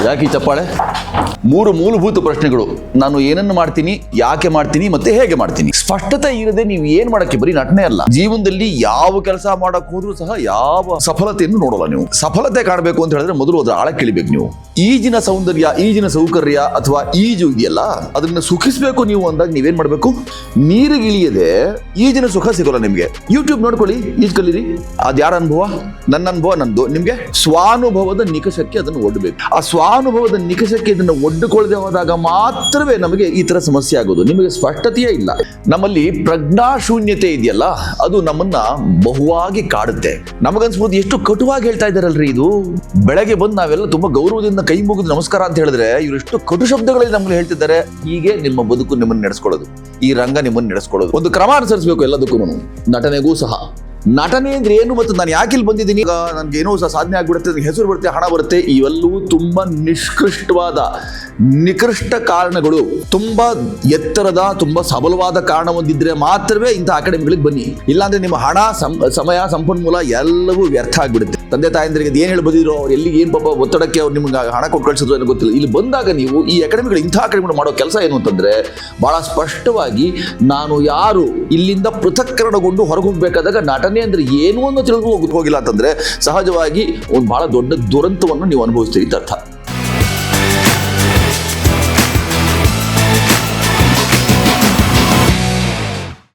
ಯಾಕೆ ಈ ಚಪ್ಪಾಳೆ? 3 ಮೂಲಭೂತ ಪ್ರಶ್ನೆಗಳು. ನಾನು ಏನನ್ನು ಮಾಡ್ತೀನಿ, ಯಾಕೆ ಮಾಡ್ತೀನಿ, ಮತ್ತೆ ಹೇಗೆ ಮಾಡ್ತೀನಿ. ಸ್ಪಷ್ಟತೆ ಇರದೆ ನೀವು ಏನ್ ಮಾಡಕ್ಕೆ ಬರೀ ನಟನೆ ಅಲ್ಲ, ಜೀವನದಲ್ಲಿ ಯಾವ ಕೆಲಸ ಮಾಡಕ್ ಹೋದ್ರೂ ಸಹ ಯಾವ ಸಫಲತೆಯನ್ನು ನೋಡೋಲ್ಲ ನೀವು. ಸಫಲತೆ ಕಾಣಬೇಕು ಅಂತ ಹೇಳಿದ್ರೆ ಮೊದಲು ಅದರ ಆಳಕ್ಕೆ ಇಳಿಬೇಕು ನೀವು. ಈಜಿನ ಸೌಂದರ್ಯ, ಈಜಿನ ಸೌಕರ್ಯ ಅಥವಾ ಈಜು ಇದೆಯಲ್ಲ, ಅದನ್ನ ಸುಖಿಸಬೇಕು ನೀವು ಅಂದಾಗ ನೀವೇನ್ ಮಾಡ್ಬೇಕು? ನೀರಿಗೆ ಇಳಿಯದೆ ಈಜಿನ ಸುಖ ಸಿಗೋಲ್ಲ ನಿಮ್ಗೆ. ಯೂಟ್ಯೂಬ್ ನೋಡ್ಕೊಳ್ಳಿ, ಈಜು ಕಲೀರಿ. ಅದ್ ಯಾರ ಅನುಭವ? ನನ್ನ ಅನುಭವ, ನಂದು. ನಿಮ್ಗೆ ಸ್ವಾನುಭವದ ನಿಕಷಕ್ಕೆ ಅದನ್ನು ಒಡ್ಡಬೇಕು. ಆ ಸ್ವಾನುಭವದ ನಿಕಷಕ್ಕೆ ಇದನ್ನು ಒಡ್ಡುಕೊಳ್ಳದೆ ಹೋದಾಗ ಮಾತ್ರವೇ ನಮಗೆ ಈ ತರ ಸಮಸ್ಯೆ ಆಗೋದು. ನಿಮಗೆ ಸ್ಪಷ್ಟತೆಯೇ ಇಲ್ಲ. ನಮ್ಮಲ್ಲಿ ಪ್ರಜ್ಞಾಶೂನ್ಯತೆ ಇದೆಯಲ್ಲ, ಅದು ನಮ್ಮನ್ನ ಬಹುವಾಗಿ ಕಾಡುತ್ತೆ. ನಮಗನ್ಸ್ಬೋದು ಎಷ್ಟು ಕಟುವಾಗಿ ಹೇಳ್ತಾ ಇದ್ದಾರಲ್ರಿ ಇದು. ಬೆಳಗ್ಗೆ ಬಂದು ನಾವೆಲ್ಲ ತುಂಬಾ ಗೌರವದಿಂದ ಕೈ ಮುಗಿದು ನಮಸ್ಕಾರ ಅಂತ ಹೇಳಿದ್ರೆ ಇವರು ಎಷ್ಟು ಕಟು ಶಬ್ದಗಳಲ್ಲಿ ನಮ್ಗೆ ಹೇಳ್ತಿದ್ದಾರೆ. ಹೀಗೆ ನಿಮ್ಮ ಬದುಕು ನಿಮ್ಮನ್ನು ನಡೆಸ್ಕೊಳ್ಳೋದು, ಈ ರಂಗ ನಿಮ್ಮನ್ನು ನಡೆಸ್ಕೊಳ್ಳೋದು. ಒಂದು ಕ್ರಮ ಅನುಸರಿಸಬೇಕು ಎಲ್ಲದಕ್ಕೂ, ನಟನೆಗೂ ಸಹ. ನಟನೆ ಅಂದ್ರೆ ಏನು ಮತ್ತು ನಾನು ಯಾಕೆ ಇಲ್ಲಿ ಬಂದಿದ್ದೀನಿ, ನನ್ಗೆ ಏನೋ ಸಹ ಸಾಧನೆ ಆಗ್ಬಿಡುತ್ತೆ, ನನಗೆ ಹೆಸರು ಬರುತ್ತೆ, ಹಣ ಬರುತ್ತೆ, ಇವೆಲ್ಲವೂ ತುಂಬಾ ನಿಷ್ಕೃಷ್ಟವಾದ ನಿಕೃಷ್ಟ ಕಾರಣಗಳು. ತುಂಬಾ ಎತ್ತರದ, ತುಂಬಾ ಸಬಲವಾದ ಕಾರಣ ಹೊಂದಿದ್ರೆ ಮಾತ್ರವೇ ಇಂಥ ಅಕಾಡೆಮಿಗಳಿಗೆ ಬನ್ನಿ. ಇಲ್ಲಾಂದ್ರೆ ನಿಮ್ಮ ಹಣ, ಸಮಯ, ಸಂಪನ್ಮೂಲ ಎಲ್ಲವೂ ವ್ಯರ್ಥ ಆಗ್ಬಿಡುತ್ತೆ. ತಂದೆ ತಾಯಂದ್ರಿಗೆ ಏನ್ ಹೇಳ್ಬೋದಿರೋ, ಅವ್ರು ಎಲ್ಲಿ ಏನ್ ಪಾಪ ಒತ್ತಡಕ್ಕೆ ಅವ್ರು ನಿಮ್ಗೆ ಹಣ ಕೊಟ್ಟು ಕಳಿಸೋದು ಏನೋ ಗೊತ್ತಿಲ್ಲ. ಇಲ್ಲಿ ಬಂದಾಗ ನೀವು ಈ ಅಕಾಡೆಮಿಗಳು, ಇಂಥ ಅಕಾಡೆಮಿಗಳು ಮಾಡೋ ಕೆಲಸ ಏನು ಅಂತಂದ್ರೆ ಬಹಳ ಸ್ಪಷ್ಟವಾಗಿ ನಾನು ಯಾರು, ಇಲ್ಲಿಂದ ಪೃಥಕ್ಕರಣಗೊಂಡು ಹೊರಗೆ ಹೋಗ್ಬೇಕಾದಾಗ ನಟನೆ ಅಂದ್ರೆ ಏನು ಅನ್ನೋ ತಿಳಿದು ಹೋಗಿಲ್ಲ ಅಂತಂದ್ರೆ ಸಹಜವಾಗಿ ಒಂದು ಬಹಳ ದೊಡ್ಡ ದುರಂತವನ್ನು ನೀವು ಅನುಭವಿಸ್ತೀರಿ ಅಂತ ಅರ್ಥ.